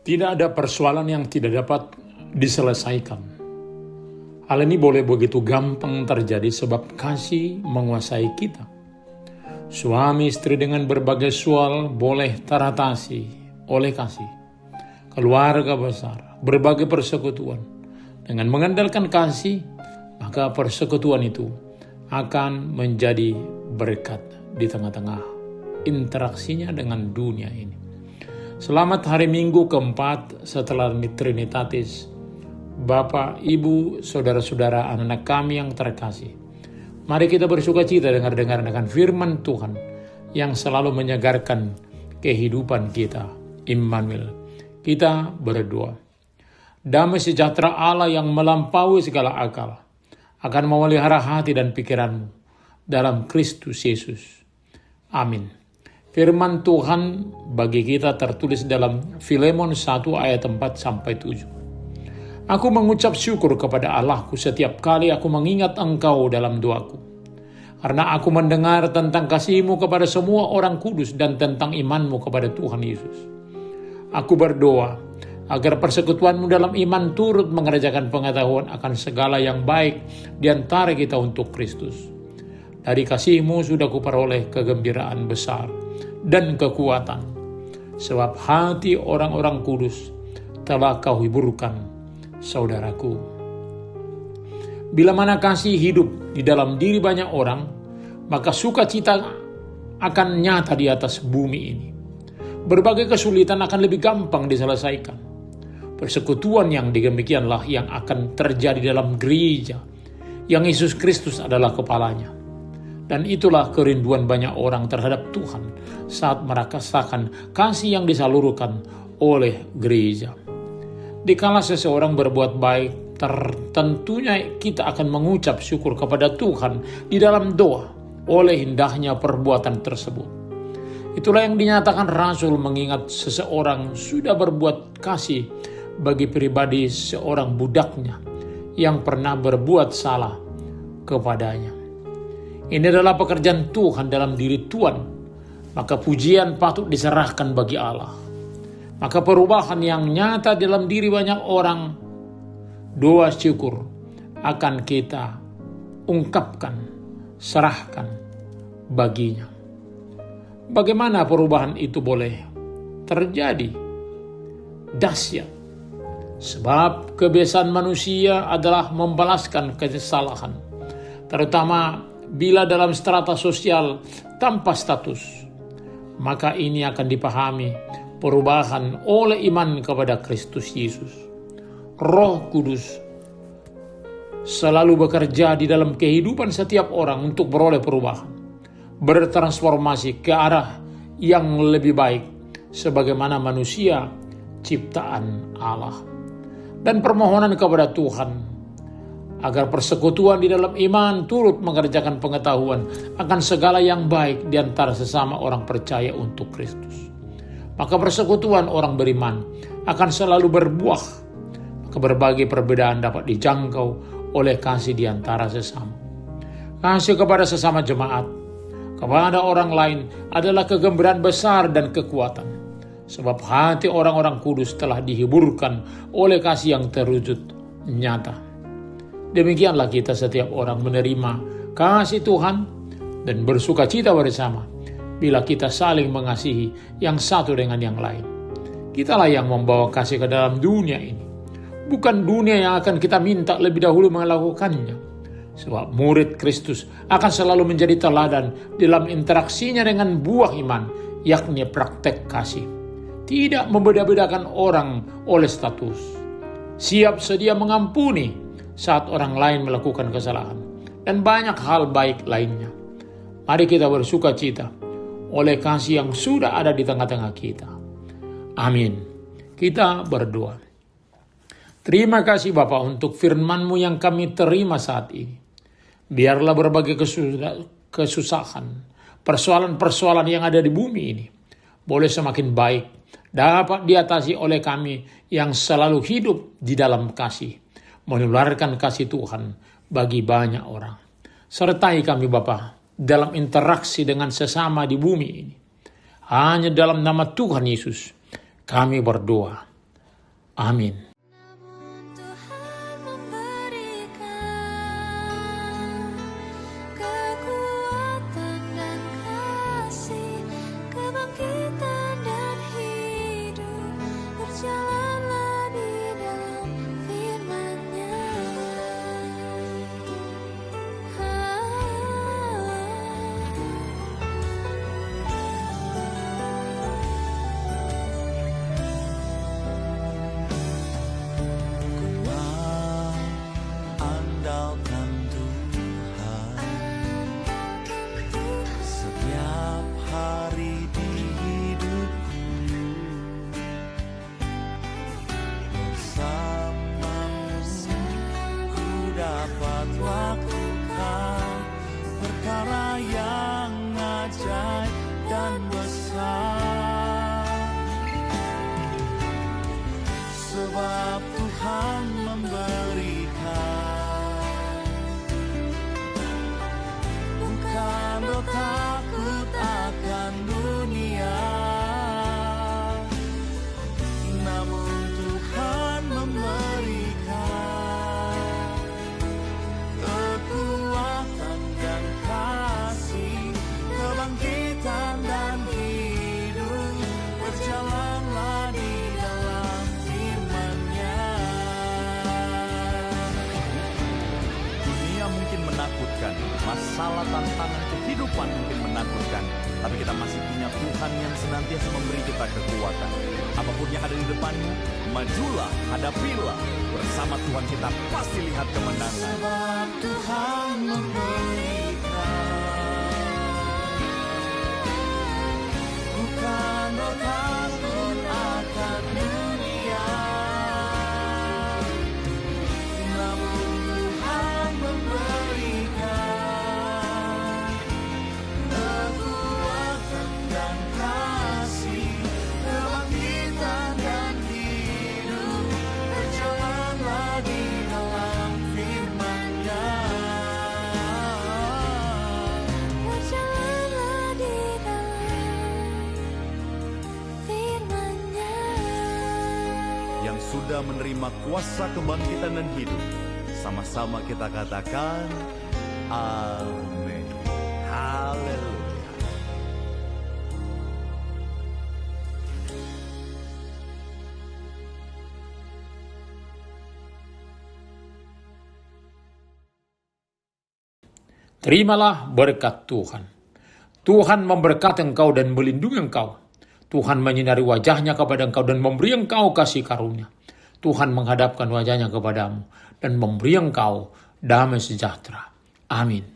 Tidak ada persoalan yang tidak dapat diselesaikan. Hal ini boleh begitu gampang terjadi sebab kasih menguasai kita. Suami istri dengan berbagai soal boleh teratasi oleh kasih. Keluarga besar, berbagai persekutuan. Dengan mengandalkan kasih, maka persekutuan itu akan menjadi berkat di tengah-tengah interaksinya dengan dunia ini. Selamat hari Minggu keempat setelah Trinitatis. Bapak, Ibu, saudara-saudara, anak-anak kami yang terkasih. Mari kita bersukacita dengar dengan firman Tuhan yang selalu menyegarkan kehidupan kita. Immanuel. Kita berdoa. Damai sejahtera Allah yang melampaui segala akal akan memelihara hati dan pikiranmu dalam Kristus Yesus. Amin. Firman Tuhan bagi kita tertulis dalam Filemon 1 ayat 4-7. Aku mengucap syukur kepada Allahku setiap kali aku mengingat engkau dalam doaku. Karena aku mendengar tentang kasih-Mu kepada semua orang kudus dan tentang iman-Mu kepada Tuhan Yesus. Aku berdoa agar persekutuan-Mu dalam iman turut mengerjakan pengetahuan akan segala yang baik di antara kita untuk Kristus. Dari kasih-Mu sudah kuperoleh kegembiraan besar dan kekuatan, sebab hati orang-orang kudus telah Kau hiburkan, saudaraku. Bila mana kasih hidup di dalam diri banyak orang, maka sukacita akan nyata di atas bumi ini. Berbagai kesulitan akan lebih gampang diselesaikan. Persekutuan yang demikianlah yang akan terjadi dalam gereja, yang Yesus Kristus adalah kepalanya. Dan itulah kerinduan banyak orang terhadap Tuhan saat merasakan kasih yang disalurkan oleh gereja. Dikala seseorang berbuat baik, tentunya kita akan mengucap syukur kepada Tuhan di dalam doa oleh indahnya perbuatan tersebut. Itulah yang dinyatakan Rasul mengingat seseorang sudah berbuat kasih bagi pribadi seorang budaknya yang pernah berbuat salah kepadanya. Ini adalah pekerjaan Tuhan dalam diri Tuhan, maka pujian patut diserahkan bagi Allah. Maka perubahan yang nyata dalam diri banyak orang, doa syukur akan kita ungkapkan, serahkan baginya. Bagaimana perubahan itu boleh terjadi? Dahsyat. Sebab kebiasaan manusia adalah membalaskan kesalahan, terutama bila dalam strata sosial tanpa status. Maka ini akan dipahami perubahan oleh iman kepada Kristus Yesus. Roh Kudus selalu bekerja di dalam kehidupan setiap orang untuk beroleh perubahan, bertransformasi ke arah yang lebih baik sebagaimana manusia ciptaan Allah. Dan permohonan kepada Tuhan agar persekutuan di dalam iman turut mengerjakan pengetahuan akan segala yang baik di antara sesama orang percaya untuk Kristus. Maka persekutuan orang beriman akan selalu berbuah. Maka berbagai perbedaan dapat dijangkau oleh kasih di antara sesama. Kasih kepada sesama jemaat, kepada orang lain adalah kegembiraan besar dan kekuatan. Sebab hati orang-orang kudus telah dihiburkan oleh kasih yang terwujud nyata. Demikianlah kita setiap orang menerima kasih Tuhan dan bersukacita bersama bila kita saling mengasihi yang satu dengan yang lain. Kitalah yang membawa kasih ke dalam dunia ini. Bukan dunia yang akan kita minta lebih dahulu melakukannya. Sebab murid Kristus akan selalu menjadi teladan dalam interaksinya dengan buah iman, yakni praktek kasih. Tidak membeda-bedakan orang oleh status. Siap sedia mengampuni saat orang lain melakukan kesalahan, dan banyak hal baik lainnya. Mari kita bersukacita oleh kasih yang sudah ada di tengah-tengah kita. Amin. Kita berdoa. Terima kasih Bapa untuk firman-Mu yang kami terima saat ini. Biarlah berbagai kesusahan, persoalan-persoalan yang ada di bumi ini boleh semakin baik, dapat diatasi oleh kami yang selalu hidup di dalam kasih, menularkan kasih Tuhan bagi banyak orang. Sertai kami Bapa dalam interaksi dengan sesama di bumi ini. Hanya dalam nama Tuhan Yesus kami berdoa. Amin. Tuhan memberikan kekuatan dan kasih, kebangkitan dan hidup, berjalanlah di dalam firman-Nya. Andalkan Tuhan setiap hari di hidupku, bersamamu ku dapat lakukan perkara yang ajaib dan besar, sebab Tuhan memberikan. Bukan takut akan dunia, namun Tuhan memberikan kekuatan dan kasih, kebangkitan dan hidup, berjalanlah di dalam firman-Nya. Dunia mungkin menakutkan, masalah tantangan kehidupan mungkin menakutkan, tapi kita masih punya Tuhan yang senantiasa memberi kita kekuatan. Apapun yang ada di depanmu, majulah, hadapilah. Bersama Tuhan kita pasti lihat kemenangan. Sebab Tuhan memberikan, bukan takut akan dunia, namun Tuhan memberikan kekuatan dan kasih, kebangkitan dan hidup, berjalanlah di dalam firman-Nya. Berjalanlah di dalam firman-Nya. Yang sudah menerima kuasa kebangkitan dan hidup, sama-sama kita katakan amin. Haleluya. Terimalah berkat Tuhan. Tuhan memberkati engkau dan melindungi engkau. Tuhan menyinari wajahnya kepada engkau dan memberi engkau kasih karunia. Tuhan menghadapkan wajahnya kepadamu dan memberi engkau damai sejahtera. Amin.